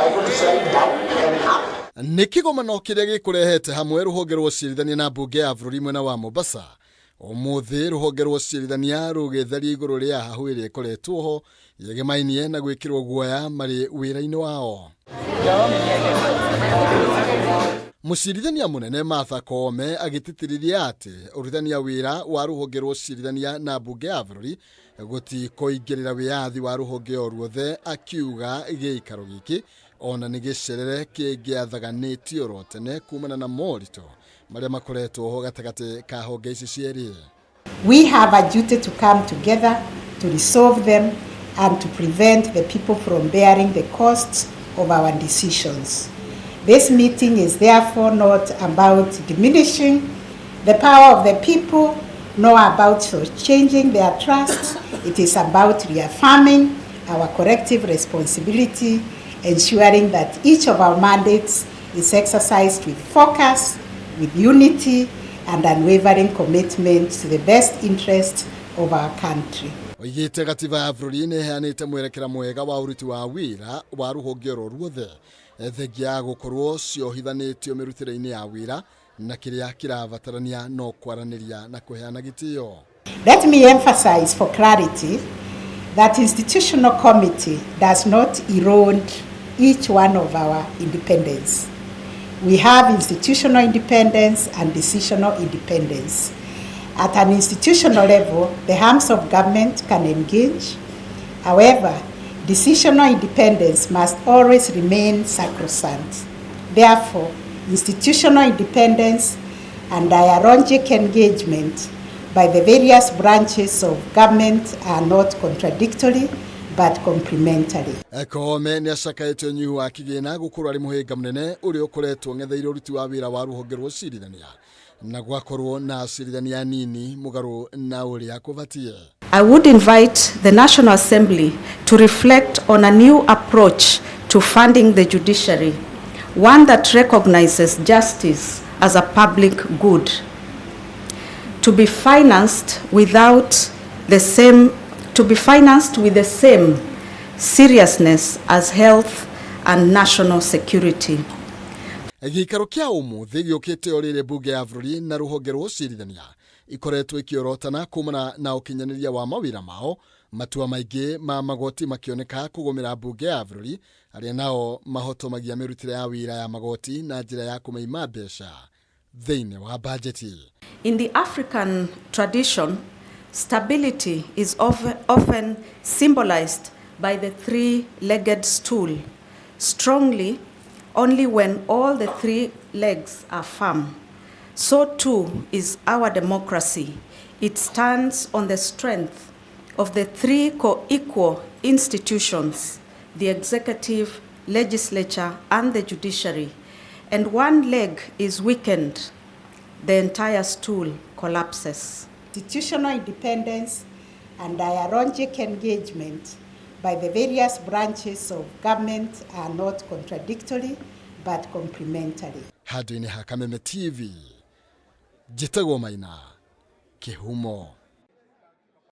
able to say that can happen. Nĩ kĩgomano kĩrĩa gĩkũrehete hamwe rũhonge rwa ũcirithania na mbunge ya bũrũri mwena wa Mombasa. Ũmũthĩ rũhonge rwa ũcirithania rũgĩtharia igũrũ rĩa hahu ĩrĩa ĩkoretwo ho yegemainie na gwĩkĩrwo guoya marĩ wĩra-inĩ wao. Mũcirithania mũnene Martha Koome agĩtĩtĩrithia atĩ ũrutithania wĩra wa rũhonge rwa ũcirithania na mbunge ya bũrũri gũtikoingĩrĩra wĩyathi wa rũhonge o ruothe, akiuga gĩikaro gĩkĩ ona nĩ gĩcerere kĩngĩathaganĩtio oro tene kumana na moritũ marĩa makoretwo ho gatagatĩ ka honge ici cierĩ. We have a duty to come together to resolve them and to prevent the people from bearing the costs of our decisions. This meeting is therefore not about diminishing the power of the people, nor about changing their trust. It is about reaffirming our collective responsibility, ensuring that each of our mandates is exercised with focus, with unity, and unwavering commitment to the best interest of our country. Oigĩte gatiba ya bũrũri nĩ ĩheanĩte mwerekera mwega wa ũruti wa wĩra wa rũhonge oro ruothe thengia ya gũkorwo ciohithanĩtio mĩrutĩre-inĩ ya wĩra na kĩrĩa kĩrabatarania no kwaranĩria na kũheana gĩtĩo. Let me emphasize for clarity that institutional committee does not erode each one of our independence. We have institutional independence and decisional independence. At an institutional level, the arms of government can engage. However, decisional independence must always remain sacrosanct. Therefore, institutional independence and dialogic engagement by the various branches of government are not contradictory but complementary. Koome nĩ acakaĩte ũnyihu wa KIGINA gũkorwo arĩ mũhĩnga mũnene ũrĩa ũkoretwo ng'etheire ũruti wa wĩra wa rũhonge rwa ũcirithania na gwakorwo na acirithania nini mũgarũ na ũrĩa kũbatiĩ. I would invite the National Assembly to reflect on a new approach to funding the judiciary, one that recognizes justice as a public good, to be financed with the same seriousness as health and national security. Gĩikaro kĩa ũmũthĩ gĩũkĩte o rĩrĩ mbunge ya bũrũri na rũhonge rwa ũcirithania ikoretwo ikiorotana kumana na ũkinyanĩria wa mawĩra mao, matua maingĩ ma magoti makĩoneka kũgũmĩra mbunge ya bũrũri arĩa nao mahotomagia mĩrutĩre ya wĩra ya magoti na njĩra ya kũmaima mbeca thĩinĩ wa bajeti. In the African tradition, stability is often symbolized by the three-legged stool, strongly only when all the three legs are firm. So too is our democracy. It stands on the strength of the three co-equal institutions, the executive, legislature, and the judiciary. And one leg is weakened, the entire stool collapses. Institutional independence and dialogic engagement by the various branches of government are not contradictory but complementary. Handũ-inĩ ha Kameme TV, njĩtagwo Maina, Kĩhumo.